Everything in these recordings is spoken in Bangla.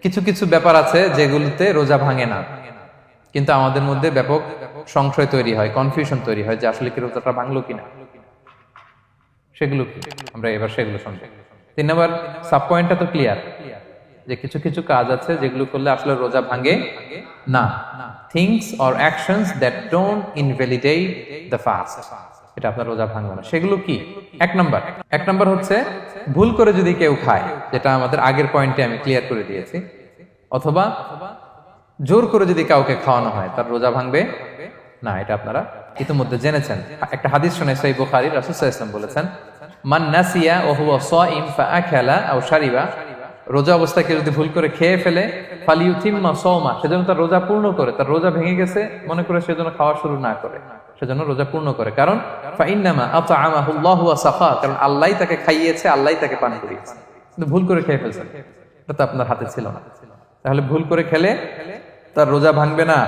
কিছু কিছু ব্যাপার আছে যেগুলোতে রোজা ভাঙে না, কিন্তু আমাদের মধ্যে ব্যাপক সংশয় তৈরি হয়, কনফিউশন তৈরি হয় যে আসলে কি রোজাটা ভাঙলো কিনা। সেগুলো কি আমরা এবার সেগুলো শুনবো। 3 নম্বর সাব পয়েন্টটা তো ক্লিয়ার যে কিছু কিছু কাজ আছে যেগুলো করলে আসলে রোজা ভাঙে না। Things or actions that don't invalidate the fast, এটা আপনার রোজা ভাঙবে না। সেগুলো কি? এক নাম্বার হচ্ছে ভুল করে যদি কেউ খায়, যেটা আমাদের আগের পয়েন্টে আমি ক্লিয়ার করে দিয়েছি, অথবা জোর করে যদি কাউকে খাওয়ানো হয়, তার রোজা ভাঙবে না। এটা আপনারা ইতিমধ্যে জেনেছেন। একটা হাদিস শুনে সহিহ বুখারী, রাসূল সাল্লাল্লাহু আলাইহি ওয়াসাল্লাম বলেছেন, মান নাসিয়া ওয়া হুয়া সাইম ফাআকালা আও শারিবা, রোজা অবস্থায় কেউ যদি ভুল করে খেয়ে ফেলে, ফালিউতিম্মা সাওমা, সেজন্য তার রোজা পূর্ণ করে। তার রোজা ভেঙে গেছে মনে করে সেজন্য খাওয়া শুরু না করে, সেজন্য রোজা পূর্ণ করে। কারণ ফাইন্নামা আতআমাহুল্লাহু ওয়া সাফা, কারণ আল্লাহই তাকে খাইয়েছে, আল্লাহই তাকে পান করিয়েছে। কিন্তু ভুল করে খেয়ে ফেলছেন, এটা তো আপনার হাতে ছিল না। তাহলে ভুল করে খেলে তার রোজা ভাঙবে না,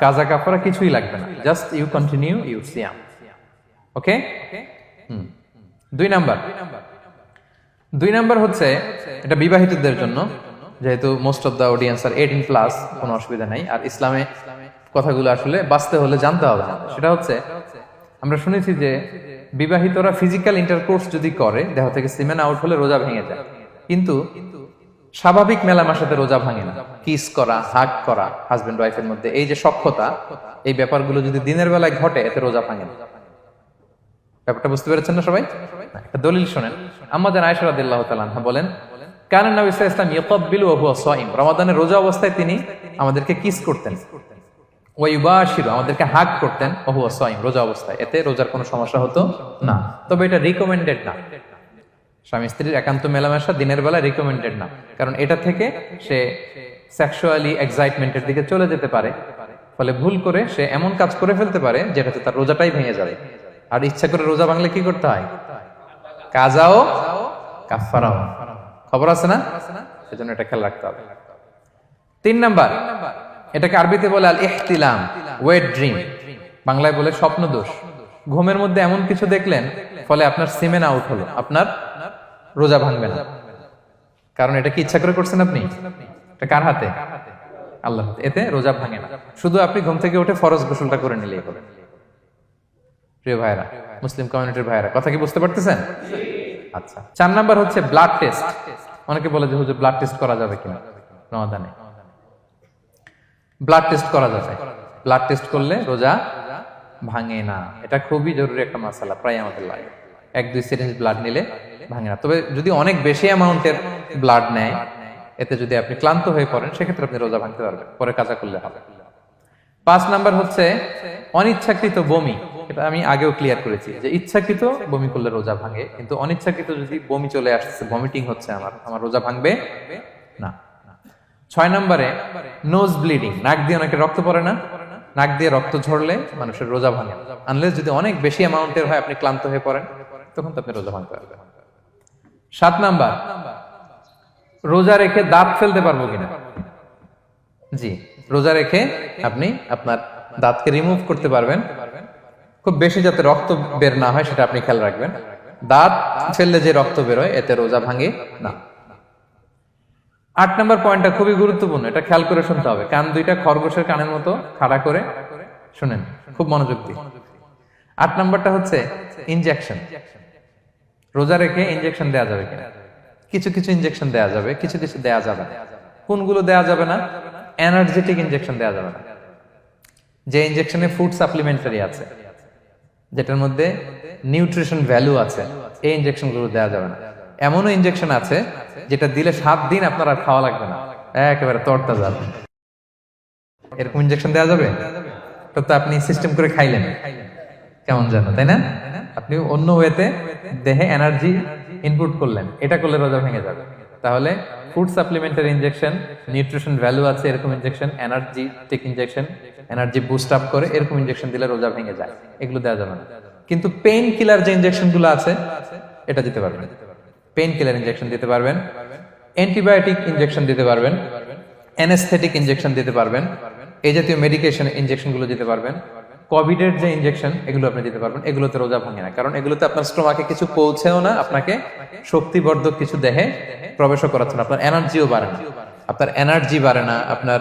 কাজা কাফারা কিছুই লাগবে না, জাস্ট ইউ কন্টিনিউ ইউ সিয়াম। ওকে। 2 নাম্বার হচ্ছে, এটা বিবাহিতদের জন্য, যেহেতু most of the audience are 18+, কোনো অসুবিধা নাই। আর ইসলামে কথাগুলো আসলে বাঁচতে হলে জানতে হবে না। সেটা হচ্ছে, আমরা শুনেছি যে বিবাহিতরা ফিজিক্যাল ইন্টারকোর্স যদি করে, দেহ থেকে সিমেন আউট হলে রোজা ভেঙে যায়, কিন্তু স্বাভাবিক মেলামেশার সাথে রোজা ভাঙে না। কিস করা, হাগ করা হাজবেন্ড ওয়াইফের মধ্যে, এই যে সখ্যতা, এই ব্যাপারগুলো যদি দিনের বেলায় ঘটে, এতে রোজা ভাঙে না। ব্যাপারটা বুঝতে পেরেছেন না সবাই? একটা দলিল শোনেন। আম্মাজান আয়েশা রাদিয়াল্লাহু তাআলা আনহা বলেন, কানা নবী সাল্লাল্লাহু আলাইহি ওয়াসাল্লাম ইয়াকাব্বিলু ওয়া হুয়া সাইম, রমাদানের রোজা অবস্থায় তিনি আমাদেরকে কিস করতেন, ওয়া ইউবাশিরু, আমাদেরকে হাগ করতেন, ওয়া হুয়া সাইম, রোজা অবস্থায়। এতে রোজার কোনো সমস্যা হতো না। তবে এটা রিকমেন্ডেড না। স্বামী স্ত্রীর একান্ত মেলামেশা দিনের বেলা রিকমেন্ডেড না, কারণ এটা থেকে সে সেক্সুয়ালি এক্সাইটমেন্টের দিকে চলে যেতে পারে। ফলে ভুল করে সে এমন কাজ করে ফেলতে পারে যেটাতে তার রোজাটাই ভেঙে যাবে। আর ইচ্ছা করে রোজা ভাঙলে কি করতে হয়? কাজাও কাফারাও, খবর আছে না? সেজন্য এটা খেয়াল রাখতে হবে। 3 নাম্বার, এটাকে আরবিতে বলে আল ইহতিলাম, ওয়েট ড্রিম, বাংলায় বলে স্বপ্ন দোষ। ঘুমের মধ্যে এমন কিছু দেখলেন, ফলে আপনার সিমেন আউট হলো, আপনার রোজা ভাঙবে না। কারণ এটা কি ইচ্ছা করে করছেন আপনি? এটা কার হাতে? আল্লাহর হাতে। এতে রোজা ভাঙে না। শুধু আপনি ঘুম থেকে উঠে ফরজ গোসলটা করে নিলেই হবে। প্রিয় ভাইরা, মুসলিম কমিউনিটির ভাইরা, কথা কি বুঝতে পারতেছেন? আচ্ছা। 4 নাম্বার হচ্ছে ব্লাড টেস্ট। অনেকে বলে যে হুজুর ব্লাড টেস্ট করা যাবে কিনা রমাদানে। ব্লাড টেস্ট করা যাবে। ব্লাড টেস্ট করলে রোজা ভাঙে না। এটা খুবই জরুরি একটা মাসালা, প্রায় আমাদের লাগে। 1-2 সিরিঞ্জ ব্লাড নিলে ভাঙে না। তবে যদি অনেক বেশি অ্যামাউন্টের ব্লাড নেয়, এতে যদি আপনি ক্লান্ত হয়ে পড়েন, সেক্ষেত্রে আপনি রোজা ভাঙতে পারবেন, পরে কাজা করলে হবে। 5 নাম্বার হচ্ছে অনিচ্ছাকৃত বমি। এটা আমি আগেও ক্লিয়ার করেছি যে ইচ্ছাকৃত বমি করলে রোজা ভাঙে, কিন্তু অনিচ্ছাকৃত যদি বমি চলে আসছে, ভমিটিং হচ্ছে, আমার রোজা ভাঙবে না। 6 নম্বরে নোজ ব্লিডিং, নাক দিয়ে অনেকে রক্ত পড়ে না, নাক দিয়ে রক্ত ঝরলে মানুষের রোজা ভাঙে, আনলেস যদি অনেক বেশি অ্যামাউন্টের হয়, আপনি ক্লান্ত হয়ে পড়েন, তখন তো আপনি রোজা ভাঙতে পারবেন। 7 নাম্বার, রোজা রেখে দাঁত ফেলতে পারবো কিনা। জি, রোজা রেখে আপনি আপনার দাঁতকে রিমুভ করতে পারবেন, খুব বেশি যাতে রক্ত বের না হয় সেটা আপনি খেয়াল রাখবেন। দাঁত ফেললে যে রক্ত বেরোয়, এতে রোজা ভাঙে না। 8 নম্বর পয়েন্টটা খুবই গুরুত্বপূর্ণ, এটা খেয়াল করে শুনতে হবে। কান দুইটা খরগোশের কানের মতো খাড়া করে শুনেন, খুব মনোযোগ দিয়ে। 8 নম্বরটা হচ্ছে ইনজেকশন। রোজা রেখে ইনজেকশন দেওয়া যাবে কিনা। কিছু কিছু ইনজেকশন দেওয়া যাবে, কিছু কিছু দেওয়া যাবে না। কোনগুলো দেওয়া যাবে না? এনার্জেটিক ইনজেকশন দেওয়া যাবে না। যে ইনজেকশনে ফুড সাপ্লিমেন্টারি আছে, যেটার মধ্যে নিউট্রিশন ভ্যালু আছে, এই ইনজেকশন গুলো দেওয়া যাবে না। এমনও ইনজেকশন আছে যেটা দিলে 7 দিন আপনার আর খাওয়া লাগবে না, একেবারে তরতাজা। এরকম ইনজেকশন দেওয়া যাবে? তো আপনি সিস্টেম করে খাইলেন কেমন জানো, তাই না? আপনি অন্য ওয়েতে দেহে এনার্জি ইনপুট করলেন, এটা করলে রোজা ভেঙে যাবে। তাহলে food supplementary injection, nutrition value আছে এরকম injection, energetic injection, energy boost up করে এরকম ইনজেকশন দিলে রোজা ভেঙে যায়, এগুলো দেওয়া যাবে না। কিন্তু পেইন কিলার যে ইনজেকশন গুলো আছে, এটা দিতে পারবেন। পেইন কিলার ইনজেকশন দিতে পারবেন, অ্যান্টিবায়োটিক ইনজেকশন দিতে পারবেন, অ্যানেস্থেটিক ইনজেকশন দিতে পারবেন, এই জাতীয় মেডিকেশন ইনজেকশন গুলো দিতে পারবেন। কোভিডের যে ইনজেকশন, এগুলো আপনি দিতে পারবেন। এগুলোতে রোজা ভাঙে না, কারণ এগুলোতে আপনার স্টোমাকে কিছু পৌঁছেও না, আপনাকে শক্তিবর্ধক কিছু দেহে প্রবেশও করাচ্ছে না, আপনার এনার্জিও বাড়ে না। আপনার এনার্জি বাড়ে না, আপনার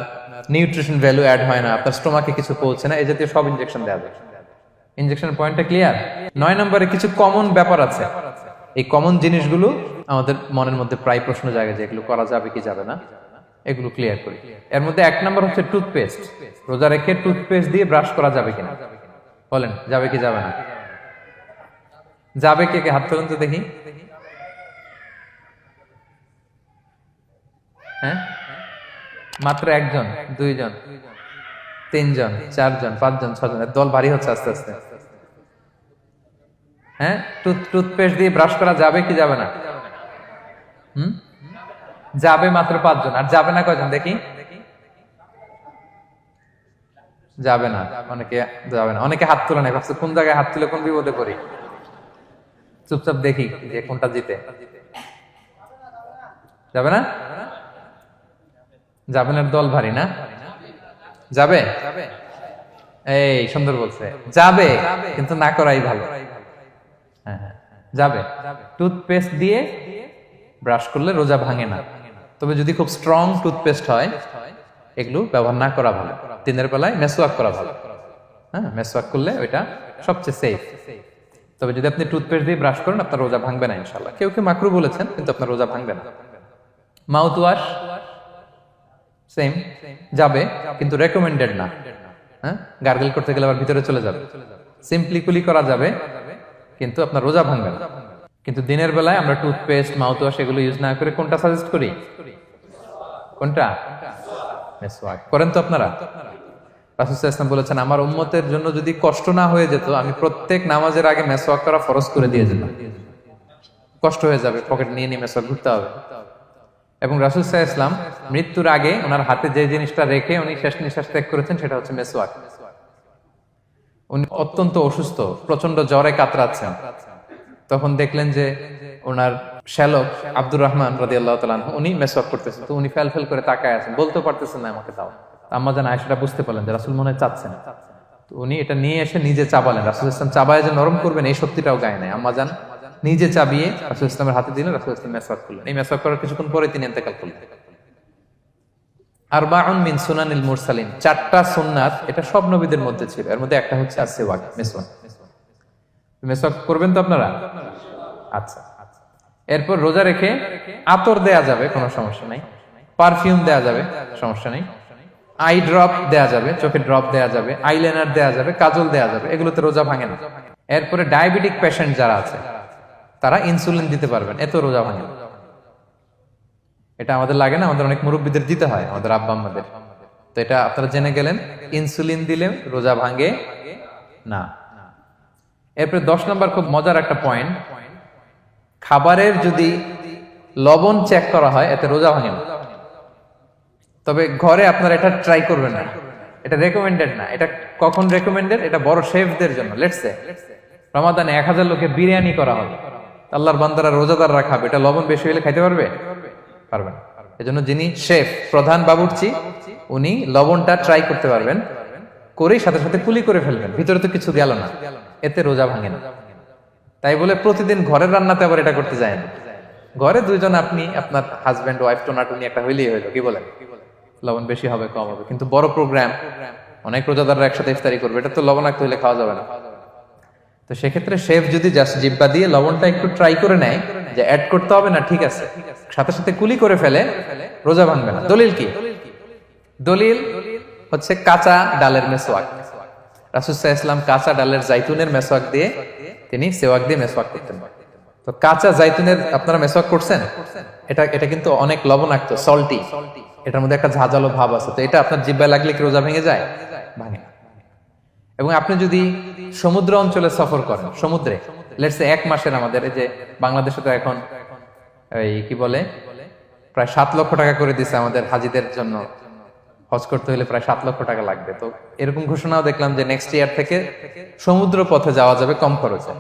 নিউট্রিশন ভ্যালু অ্যাড হয় না, আপনার স্টোমাকে কিছু পৌঁছে না, এই জাতীয় সব ইনজেকশন দেওয়া যায়। ইনজেকশনের পয়েন্টটা ক্লিয়ার? 9 নম্বরে কিছু কমন ব্যাপার আছে। এই কমন জিনিসগুলো আমাদের মনের মধ্যে প্রায় প্রশ্ন জাগে যে এগুলো করা যাবে কি যাবে না, এগুলো ক্লিয়ার করি। এর মধ্যে 1 নম্বর হচ্ছে টুথপেস্ট। রোজা রেখে টুথপেস্ট দিয়ে ব্রাশ করা যাবে কিনা, বলেন যাবে কি যাবে না? যাবে, কে কে হাত তুলুন তো দেখি। হ্যাঁ, মাত্র 1 জন, 2 জন, 3 জন, 4 জন, 5 জন, 6 জন, দল ভারী হচ্ছে আস্তে আস্তে। হ্যাঁ, টুথপেস্ট দিয়ে ব্রাশ করা যাবে কি যাবে না? যাবে মাত্র 5 জন। আর যাবে না কয়জন দেখি? যাবে না, অনেকে যাবে না। অনেকে হাত তুলে নাই, ভাবছে কোন জায়গায় হাত তুলে কোন বিপদে পড়ি। চুপচাপ দেখি যে কোনটা জিতে। যাবে না? যাবে না, দল ভারী না? যাবে? এই সুন্দর বলছে, যাবে, কিন্তু না করাই ভালো। হ্যাঁ হ্যাঁ, যাবে। টুথপেস্ট দিয়ে ব্রাশ করলে রোজা ভাঙে না, তবে যদি খুব স্ট্রং টুথপেস্ট হয় এগুলো ব্যবহার না করা ভালো। দিনের বেলায় মেসওয়াক করা ভালো। হ্যাঁ, মেসওয়াক করলে ওইটা সবচেয়ে সেফ। তবে যদি আপনি টুথপেস্ট দিয়ে ব্রাশ করেন আপনার রোজা ভাঙবে না ইনশাআল্লাহ। কেউ কেউ মাকরু বলেছেন, কিন্তু আপনার রোজা ভাঙবে না। মাউথ ওয়াশ সেম, যাবে, কিন্তু রেকমেন্ডেড না। হ্যাঁ, গার্গল করতে গেলে আবার ভিতরে চলে যাবে। সিম্পলি কুলি করা যাবে, কিন্তু আপনার রোজা ভাঙবে না। কিন্তু দিনের বেলায় আমরা টুথপেস্ট, মাউথ ওয়াশ এগুলো ইউজ না করে কোনটা সাজেস্ট করি? কোনটা? মেসওয়াক করেন তো আপনারা? রাসূল সাল্লাল্লাহু আলাইহি ওয়াসাল্লাম বলেছেন, আমার উম্মতের জন্য যদি কষ্ট না হয়ে যেত আমি প্রত্যেক নামাজের আগে মেসওয়াক করা ফরজ করে দিয়ে যেতাম। কষ্ট হয়ে যাবে, পকেট নিয়ে নিয়ে মেসওয়াক ঘুরতে হবে। এবং রাসূল সাল্লাল্লাহু আলাইহি ওয়াসাল্লাম মৃত্যুর আগে ওনার হাতে যে জিনিসটা রেখে উনি শেষ নিঃশ্বাস ত্যাগ করেছেন সেটা হচ্ছে মেসওয়াক। উনি অত্যন্ত অসুস্থ, প্রচন্ড জ্বরে কাতরাচ্ছেন। তখন দেখলেন যে ওনার শ্যালক আব্দুর রহমান রাদিয়াল্লাহু তাআলা আনহু উনি মেসওয়াক করতেছেন, তো উনি ফেল ফেল করে তাকায় আছেন, বলতে পারতেছেন না আমাকে দাও। আম্মা জান আয়েশা বুঝতে পারলেন যে রাসূল মনে হয় চাচ্ছেন, তো উনি এটা নিয়ে এসে নিজে চাবালেন। রাসূল সাল্লাল্লাহু আলাইহি ওয়াসাল্লাম চাবায় যে নরম করবেন এই শক্তিটাও গায়ে নাই। আম্মা জান নিজে চাবিয়ে রাসূল সাল্লাল্লাহু আলাইহি ওয়াসাল্লামের হাতে দিলেন, রাসূল সাল্লাল্লাহু আলাইহি ওয়াসাল্লাম মেসওয়াক করলেন। এই মেসওয়াক করার কিছুক্ষণ পরে তিনি ইন্তেকাল করলেন। আরবাউন মিন সুনানিল মুরসালিন, 4টা সুন্নাত, এটা সব নবীদের মধ্যে ছিল। এর মধ্যে একটা হচ্ছে আসওয়াক, মেসওয়াক। মেসওয়াক করবেন তো আপনারা? আচ্ছা। এরপর রোজা রেখে আতর দেয়া যাবে, কোনো সমস্যা নাই। পারফিউম দেয়া যাবে, সমস্যা নেই। আই ড্রপ দেয়া যাবে, চোখে ড্রপ দেয়া যাবে, আইলাইনার দেয়া যাবে, কাজল দেয়া যাবে, এগুলোতে রোজা ভাঙে না। এরপরে ডায়াবেটিক পেশেন্ট যারা আছে তারা ইনসুলিন দিতে পারবেন, এত রোজা ভাঙে না। এটা আমাদের লাগে না, আমাদের অনেক মুরব্বীদের দিতে হয়, আমাদের আব্বা আম্মাদের। তো এটা আপনারা জেনে গেলেন, ইনসুলিন দিলে রোজা ভাঙে না। এরপরে 10 নম্বর খুব মজার একটা পয়েন্ট, খাবারের যদি লবণ চেক করা হয় এতে রোজা ভাঙে না। তবে ঘরে আপনারা এটা ট্রাই করবেন না, এটা রেকমেন্ডেড না। এটা কখন রেকমেন্ডেড? এটা বড় শেফদের জন্য। লেটস সে রমাদানে 1000 লোকে বিরিয়ানি করা হবে, আল্লাহর বান্দারা রোজাদাররা খাবে, এটা লবণ বেশি হলে খাইতে পারবে? পারবে না। এজন্য যিনি শেফ, প্রধান বাবুর্চি, উনি লবণটা ট্রাই করতে পারবেন, করেই সাথে সাথে কুলি করে ফেলবেন, ভিতরে তো কিছু গেল না, এতে রোজা ভাঙে না। তাই বলে প্রতিদিন ঘরের রান্নাতে আবার এটা করতে যায় না। ঘরে 2 জন, আপনি আপনার হাজবেন্ড ওয়াইফ টোনাটুনি একটা হইলেই হইলো, কি বলেন? লবণ বেশি হবে কম হবে, কিন্তু বড় প্রোগ্রাম, অনেক রোজাদাররা একসাথে ইফতারি করবে, এটা তো লবণাক্ত হইলে খাওয়া যাবে না। তো সেক্ষেত্রে শেফ যদি জাস্ট জিব্বা দিয়ে লবণটা একটু ট্রাই করে নেয় যে অ্যাড করতে হবে না, ঠিক আছে, সাথে সাথে কুলি করে ফেলে, রোজা ভাঙবে না। দলিল কি? দলিল হচ্ছে কাঁচা ডালের মেসওয়াক। রাসূল সাল্লাল্লাহু আলাইহি ওয়াসাল্লাম কাঁচা ডালের জাইতুনের মেসওয়াক দিয়ে তিনি সেওয়াক দিয়ে মেসওয়াক করতেন। তো কাঁচা জাইতুনের আপনারা মেসওয়াক করছেন, এটা কিন্তু অনেক লবণাক্ত, সল্টি, এটার মধ্যে একটা ঝাঁঝালো ভাব আছে। তো এটা আপনার জিহ্বায় লাগলে কি রোজা ভেঙে যায়? ভাঙে না। এবং আপনি যদি সমুদ্র অঞ্চলে সফর করেন, সমুদ্রে লেটস সে 1 মাসের, আমাদের এই যে বাংলাদেশে তো এখন এই কি বলে প্রায় 7 লক্ষ টাকা করে দিছে আমাদের হাজিদের জন্য, হজ করতে হলে প্রায় 7 লক্ষ টাকা লাগবে। তো এরকম ঘোষণাও দেখলাম যে নেক্সট ইয়ার থেকে সমুদ্র পথে যাওয়া যাবে কম খরচে।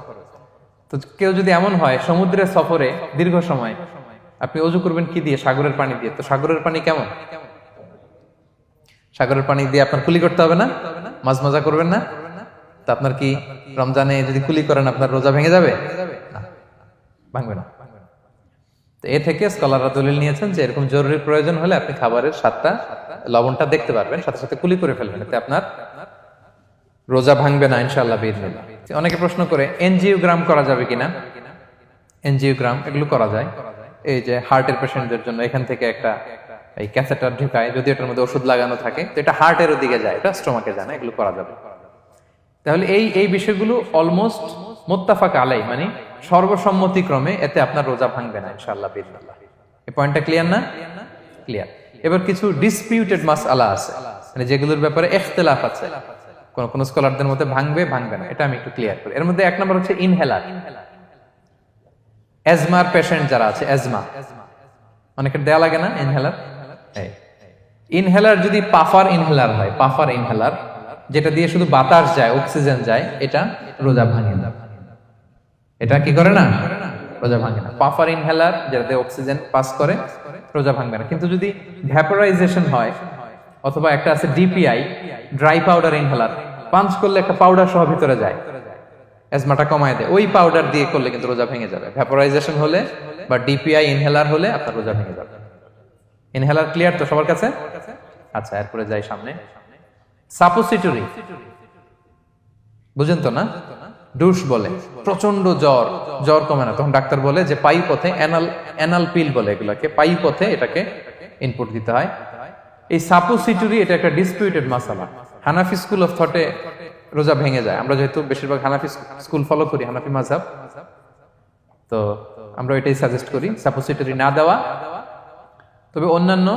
তো কেউ যদি এমন হয় সমুদ্রের সফরে দীর্ঘ সময়, আপনি ওযু করবেন কি দিয়ে? সাগরের পানি দিয়ে। তো সাগরের পানি কেমন? সাগরের পানি দিয়ে আপনার কুলি করতে হবে না? মাছ মজা করবেন না? তা আপনার কি রমজানে যদি কুলি করেন আপনার রোজা ভেঙে যাবে? না, ভাঙবে না। তো এ থেকে স্কলাররা দলিল নিয়েছেন যে এরকম জরুরি প্রয়োজন হলে আপনি খাবারের স্বাদটা লবণটা দেখতে পারবেন, সাথে সাথে কুলি করে ফেলবেন, এতে আপনার রোজা ভাঙবে না ইনশাআল্লাহ বিইذনিল্লাহ। অনেকে প্রশ্ন করে এনজিওগ্রাম করা যাবে কিনা। এনজিওগ্রাম এগুলো করা যায়, এই যে হার্টের পেশেন্টদের জন্য এখান থেকে একটা এই ক্যাথেটার ঢুকায়, যদি এটার মধ্যে ওষুধ লাগানো থাকে তো এটা হার্টের দিকে যায়, এটা স্টোমাকে যায় না, এগুলো করা যাবে। তাহলে এই বিষয়গুলো অলমোস্ট মুত্তাফাক আলাই, মানে সর্বসম্মতিক্রমে এতে আপনার রোজা ভাঙবে না ইনশাআল্লাহ বিইذনিল্লাহ। এই পয়েন্টটা ক্লিয়ার না? ক্লিয়ার। এবার কিছু ডিসপিউটেড মাসআলা আছে, মানে যেগুলোর ব্যাপারে ইখতিলাফ আছে, কোন কোন স্কলারদের মধ্যে ভাঙবে ভাঙবে না, এটা আমি একটু ক্লিয়ার করি। এর মধ্যে এক নম্বর হচ্ছে ইনহেলার। অ্যাজমার পেশেন্ট যারা আছে, অ্যাজমা অনেকের দেয়া লাগে না ইনহেলার। ইনহেলার যদি পাফার ইনহেলার হয়, পাফার ইনহেলার যেটা দিয়ে শুধু বাতাস যায়, অক্সিজেন যায়, এটা রোজা ভাঙে না। এটা কি করে না? রোজা ভাঙে না। পাফার ইনহেলার যেটা দিয়ে অক্সিজেন পাস করে, রোজা ভাঙবে না। কিন্তু যদি ভ্যাপোরাইজেশন হয়, অথবা একটা আছে DPI, dry powder inhaler, punch করলে একটা পাউডার সহ ভিতরে যায়, অ্যাজমাটা কমায় দেয়, ওই পাউডার দিয়ে করলে কিন্তু রোজা ভেঙে যাবে। ভ্যাপোরাইজেশন হলে বা ডিপিআই ইনহেলার হলে আপনার রোজা ভেঙে যাবে। ইনহেলার ক্লিয়ার তো সবার কাছে? আচ্ছা, এরপরে যাই সামনে। সাপোসিটরি বুঝেন তো না? ডুশ বলে, প্রচন্ড জ্বর কমে না, তখন ডাক্তার বলে যে পাই পথে অ্যানাল পিল বলে এগুলাকে, পাই পথে এটাকে ইনপুট দিতে হয়। এই সাপোসিটরি এটা একটা ডিসপিউটেড মাসালা। হানাফি স্কুল অফ থটে রোজা ভেঙে যায়। আমরা যেহেতু বেশিরভাগ হানাফি স্কুল ফলো করি, হানাফি মাযহাব, তো আমরা এটাই সাজেস্ট করি সাপোসিটরি না দেওয়া। তবে অন্যান্য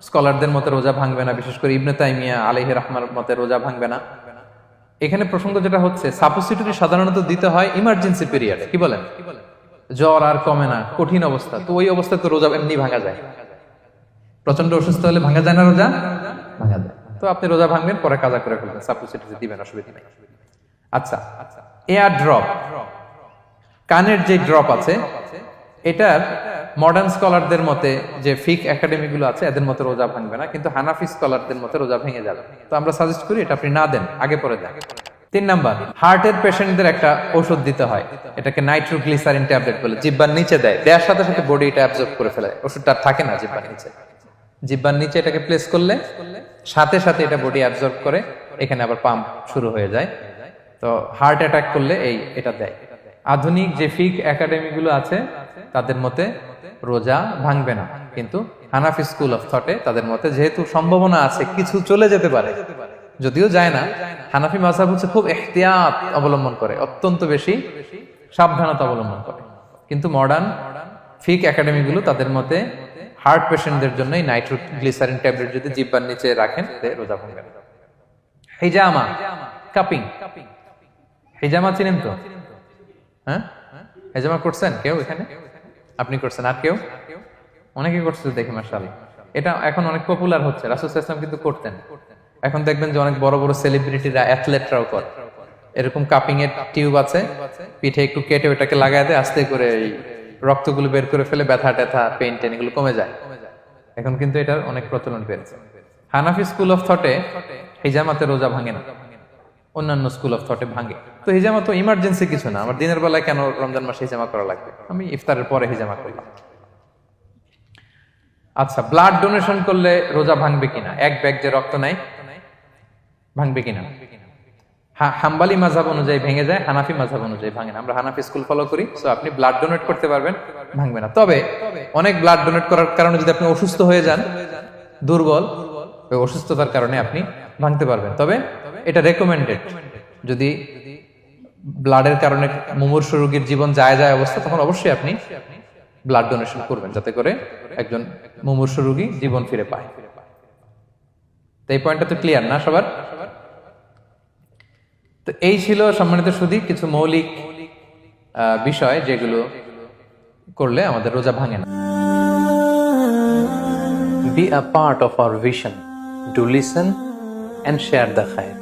স্কলারদের মতে রোজা ভাঙবে না, বিশেষ করে ইবনে তাইমিয়া আলাইহি রাহমার মতে রোজা ভাঙবে না। এখানে প্রসঙ্গ যেটা হচ্ছে, সাপোসিটরি সাধারণত দিতে হয় ইমার্জেন্সি পিরিয়ডে। কি বলেন? জ্বর আর কমে না, কঠিন অবস্থা, তো ওই অবস্থায় তো রোজা এমনি ভাঙা যায়। প্রচন্ড অসুস্থ হলে ভাঙা যায় না রোজা? ভাঙা যায়। তো আপনি রোজা ভাঙবেন, পরে কাজা করে ফেলবেন, সাপোসিটরি দিবেন, অসুবিধা নেই। আচ্ছা, এয়ার ড্রপ, কানের যে ড্রপ আছে, এটার মডার্ন স্কলারদের মতে, যে ফিক একাডেমি গুলো আছে, এদের মতে রোজা ভাঙবে না, কিন্তু হানাফি স্কলারদের মতে রোজা ভেঙে যাবে। তো আমরা সাজেস্ট করি এটা আপনি না দেন, আগে পরে দেন। 3 নাম্বার, হার্টের পেশেন্টদের একটা ওষুধ দিতে হয়, এটাকে নাইট্রোগ্লিসারিন ট্যাবলেট বলে, জিহ্বার নিচে দেওয়ার সাথে সাথে বডি এটা অ্যাবজর্ব করে ফেলে, ওষুধটা আর থাকে না জিহ্বার নিচে। জিহ্বার নিচে এটাকে প্লেস করলে সাথে সাথে এটা বডি অ্যাবজর্ব করে, এখানে আবার পাম্প শুরু হয়ে যায়। তো হার্ট অ্যাটাক করলে এটা দেয়। আধুনিক যে ফিক একাডেমি গুলো আছে তাদের মতে রোজা ভাঙবে না, কিন্তু হানাফি স্কুল অফ থটে তাদের মতে যেহেতু সম্ভাবনা আছে কিছু চলে যেতে পারে, যদিও যায় না, হানাফি মাযহাব হচ্ছে খুব ইহতিয়াত অবলম্বন করে, অত্যন্ত বেশি সাবধানতা অবলম্বন করে। কিন্তু মডার্ন ফিক একাডেমি গুলো তাদের মতে হার্ট পেশেন্টদের জন্য নাইট্রোগ্লিসারিন ট্যাবলেট যদি জিহ্বার নিচে রাখেন রোজা ভাঙবে না। হিজামা, কাপিং, হিজামা চিনেন তো? হ্যাঁ, হিজামা করছেন কেউ এখানে? আপনি করছেন, আর কেউ? অনেকে করছে দেখি মাশাআল্লাহ। এটা এখন অনেক পপুলার হচ্ছে, রাসূল সাল্লাল্লাহু আলাইহি ওয়াসাল্লাম কিন্তু করতেন। এখন দেখবেন যে অনেক বড় বড় সেলিব্রিটিরা, অ্যাথলেটরাও করে। এরকম কাপিং এর টিউব আছে, পিঠে একটু কেটে ওটাকে লাগায় দেয়, আস্তে করে এই রক্তগুলো বের করে ফেলে, ব্যথা ট্যাথা, পেইন টেন এগুলো কমে যায়। এখন কিন্তু এটার অনেক প্রচলন পেয়েছে। হানাফি স্কুল অফ থটে হিজামাতে রোজা ভাঙে না, অন্যান্য স্কুল অফ থটে ভাঙে। তো হিজামা তো ইমার্জেন্সি কিছু না, আমার দিনের বেলায় কেন রমজান মাসে হিজামা করা লাগবে, আমি ইফতারের পরে হিজামা করলাম। আচ্ছা, ব্লাড ডোনেশন করলে রোজা ভাঙবে কিনা? এক ব্যাগ যে রক্ত নেয়, ভাঙবে কিনা? হাম্বালি মাযহাব অনুযায়ী ভেঙে যায়, হানাফি মাযহাব অনুযায়ী ভাঙে না। আমরা হানাফি স্কুল ফলো করি, সো আপনি ব্লাড ডোনেট করতে পারবেন, ভাঙবে না। তবে অনেক ব্লাড ডোনেট করার কারণে যদি আপনি অসুস্থ হয়ে যান, দুর্বল, ওই অসুস্থতার কারণে আপনি ভাঙতে পারবেন। তবে এটা রেকমেন্ডেড, যদি ব্লাডের কারণে মুমূর্ষু রোগীর জীবন যায় অবস্থা, তখন অবশ্যই আপনি ব্লাড ডোনেশন করবেন, যাতে করে একজন মুমূর্ষু রোগী জীবন ফিরে পায়। তো এই পয়েন্টটা তো ক্লিয়ার না সবার? তো এই ছিল সম্মানিত সুধী কিছু মৌলিক বিষয় যেগুলো করলে আমাদের রোজা ভাঙে না। Be a part of our vision. Do listen and share the khair.